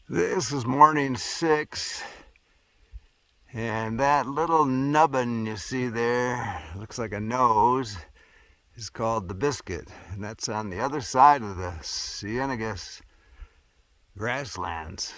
This is morning 6, and that little nubbin you see there, looks like a nose, is called the biscuit, and that's on the other side of the Ciennegas grasslands.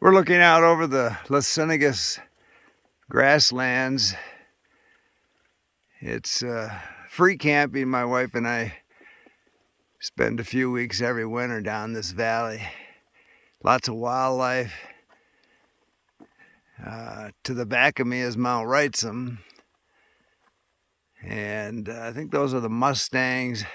We're looking out over the Ciennegas grasslands. It's free camping. My wife and I spend a few weeks every winter down this valley. Lots of wildlife. To the back of me is Mount Wrightsum, and I think those are the Mustangs.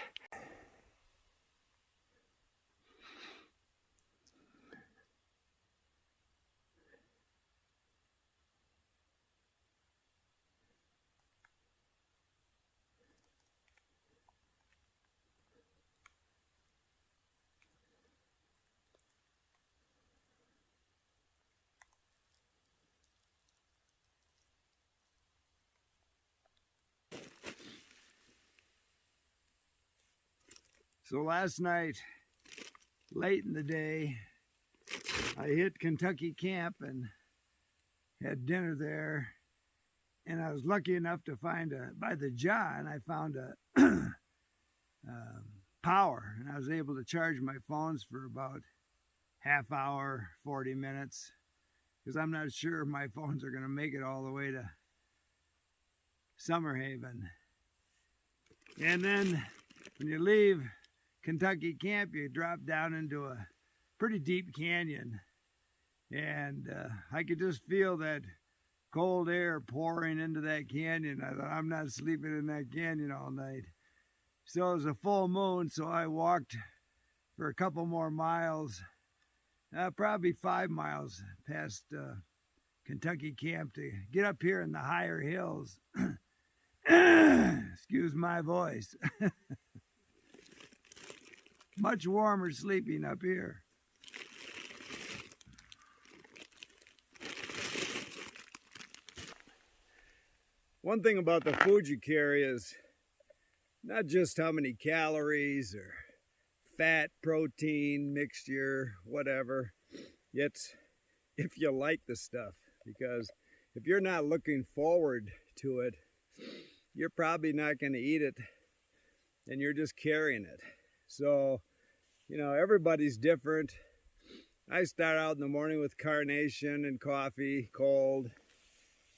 So last night, late in the day, I hit Kentucky Camp and had dinner there. And I was lucky enough to find by the John, I found a power. And I was able to charge my phones for about half hour, 40 minutes. Because I'm not sure if my phones are going to make it all the way to Summerhaven. And then when you leave Kentucky Camp, you drop down into a pretty deep canyon, and I could just feel that cold air pouring into that canyon. I thought, I'm not sleeping in that canyon all night. So it was a full moon, so I walked for a couple more miles, probably 5 miles past Kentucky Camp to get up here in the higher hills. Excuse my voice. Much warmer sleeping up here. One thing about the food you carry is not just how many calories or fat, protein, mixture, whatever. It's if you like the stuff. Because if you're not looking forward to it, you're probably not going to eat it, and you're just carrying it. So, you know, everybody's different. I start out in the morning with carnation and coffee, cold.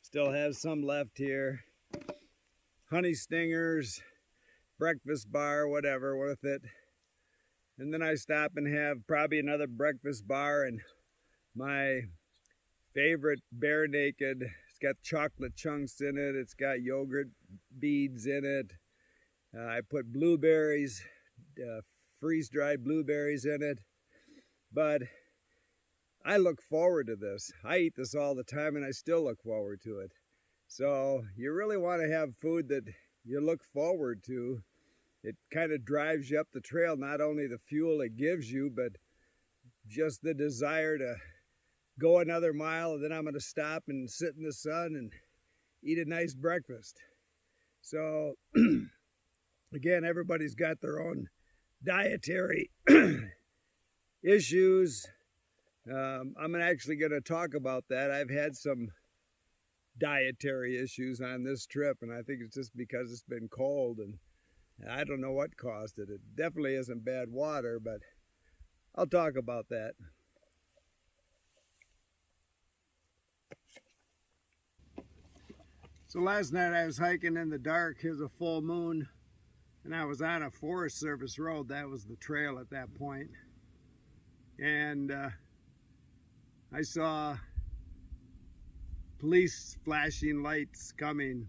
Still have some left here. Honey stingers, breakfast bar, whatever with it. And then I stop and have probably another breakfast bar and my favorite Bare Naked. It's got chocolate chunks in it. It's got yogurt beads in it. I put blueberries, freeze-dried blueberries in it. But I look forward to this. I eat this all the time and I still look forward to it. So you really want to have food that you look forward to. It kind of drives you up the trail, not only the fuel it gives you, but just the desire to go another mile, and then I'm going to stop and sit in the sun and eat a nice breakfast. So again, everybody's got their own dietary issues. I'm actually going to talk about that. I've had some dietary issues on this trip, and I think it's just because it's been cold, and I don't know what caused it. It definitely isn't bad water, but I'll talk about that. So last night I was hiking in the dark. Here's a full moon, and I was on a Forest Service road. That was the trail at that point. And I saw police flashing lights coming.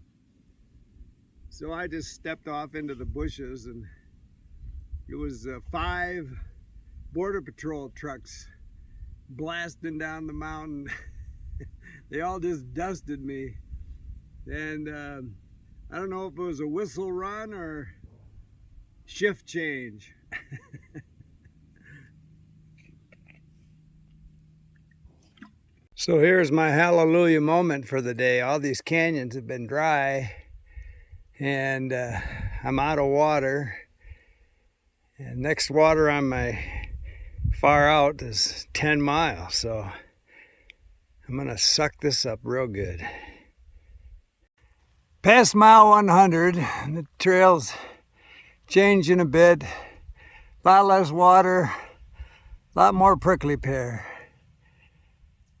So I just stepped off into the bushes, and it was 5 Border Patrol trucks blasting down the mountain. They all just dusted me. And I don't know if it was a whistle run or shift change. So here's my hallelujah moment for the day. All these canyons have been dry and I'm out of water. And next water on my far out is 10 miles. So I'm gonna suck this up real good. Past mile 100, and the trail's changing a bit. A lot less water, a lot more prickly pear.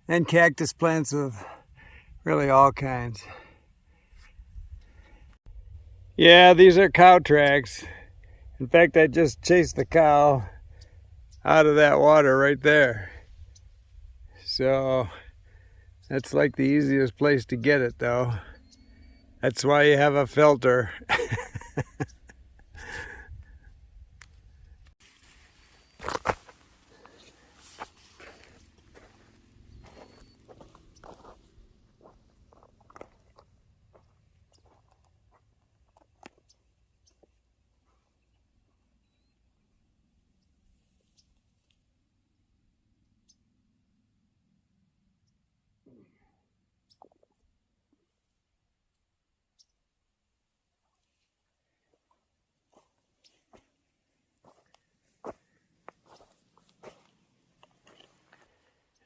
And cactus plants of really all kinds. Yeah, these are cow tracks. In fact, I just chased the cow out of that water right there. So that's like the easiest place to get it though. That's why you have a filter.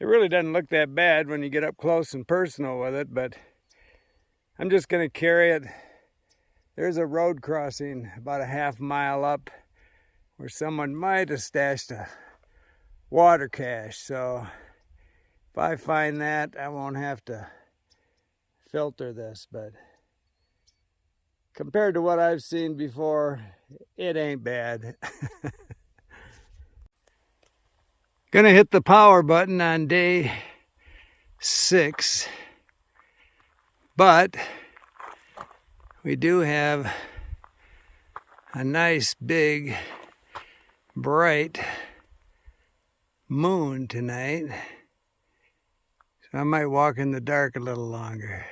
It really doesn't look that bad when you get up close and personal with it, but I'm just gonna carry it. There's a road crossing about a half mile up where someone might have stashed a water cache. So if I find that, I won't have to filter this, but compared to what I've seen before, it ain't bad. Gonna hit the power button on day 6, but we do have a nice big bright moon tonight, so I might walk in the dark a little longer.